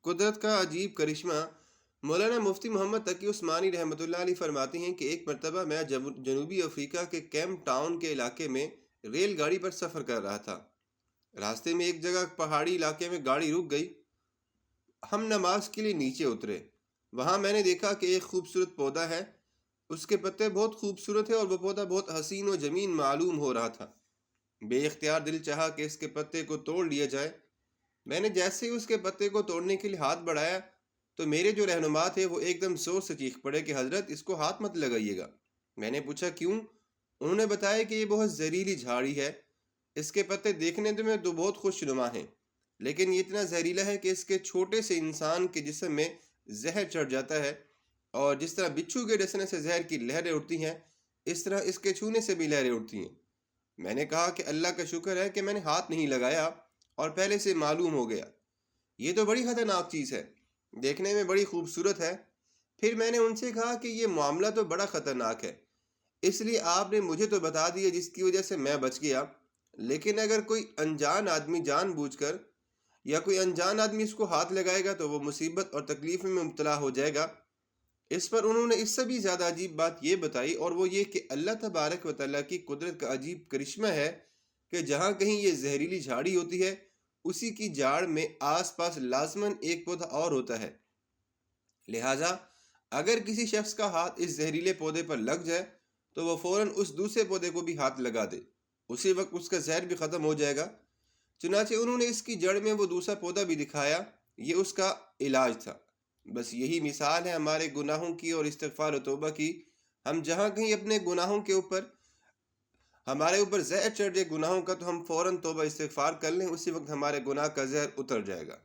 قدرت کا عجیب کرشمہ۔ مولانا مفتی محمد تقی عثمانی رحمۃ اللہ علیہ فرماتے ہیں کہ ایک مرتبہ میں جنوبی افریقہ کے کیمپ ٹاؤن کے علاقے میں ریل گاڑی پر سفر کر رہا تھا۔ راستے میں ایک جگہ پہاڑی علاقے میں گاڑی رک گئی۔ ہم نماز کے لیے نیچے اترے۔ وہاں میں نے دیکھا کہ ایک خوبصورت پودا ہے۔ اس کے پتے بہت خوبصورت ہیں اور وہ پودا بہت حسین و جمیل معلوم ہو رہا تھا۔ بے اختیار دل چاہا کہ اس کے پتے کو توڑ لیا جائے۔ میں نے جیسے ہی اس کے پتے کو توڑنے کے لیے ہاتھ بڑھایا تو میرے جو رہنما تھے وہ ایک دم زور سے چیخ پڑے کہ حضرت اس کو ہاتھ مت لگائیے گا۔ میں نے پوچھا کیوں؟ انہوں نے بتایا کہ یہ بہت زہریلی جھاڑی ہے۔ اس کے پتے دیکھنے میں تو بہت خوش نما ہیں، لیکن یہ اتنا زہریلا ہے کہ اس کے چھوٹے سے انسان کے جسم میں زہر چڑھ جاتا ہے، اور جس طرح بچھو کے ڈسنے سے زہر کی لہریں اٹھتی ہیں اس طرح اس کے چھونے سے بھی لہریں اٹھتی ہیں۔ میں نے کہا کہ اللہ کا شکر ہے کہ میں نے ہاتھ نہیں لگایا اور پہلے سے معلوم ہو گیا۔ یہ تو بڑی خطرناک چیز ہے، دیکھنے میں بڑی خوبصورت ہے۔ پھر میں نے ان سے کہا کہ یہ معاملہ تو بڑا خطرناک ہے، اس لیے آپ نے مجھے تو بتا دیا جس کی وجہ سے میں بچ گیا، لیکن اگر کوئی انجان آدمی جان بوجھ کر یا کوئی انجان آدمی اس کو ہاتھ لگائے گا تو وہ مصیبت اور تکلیف میں مبتلا ہو جائے گا۔ اس پر انہوں نے اس سے بھی زیادہ عجیب بات یہ بتائی، اور وہ یہ کہ اللہ تبارک و تعالیٰ کی قدرت کا عجیب کرشمہ ہے کہ جہاں کہیں یہ زہریلی جھاڑی ہوتی ہے اسی کی جاڑ میں آس پاس لازماً ایک پودا اور ہوتا ہے۔ لہٰذا اگر کسی شخص کا ہاتھ اس زہریلے پودے پر لگ جائے تو وہ فوراً اس دوسرے پودے کو بھی ہاتھ لگا دے، اسی وقت اس کا زہر بھی ختم ہو جائے گا۔ چنانچہ انہوں نے اس کی جڑ میں وہ دوسرا پودا بھی دکھایا، یہ اس کا علاج تھا۔ بس یہی مثال ہے ہمارے گناہوں کی اور استغفار و توبہ کی۔ ہم جہاں کہیں اپنے گناہوں کے اوپر ہمارے اوپر زہر چڑھ جائے گناہوں کا تو ہم فوراً توبہ استغفار کر لیں، اسی وقت ہمارے گناہ کا زہر اتر جائے گا۔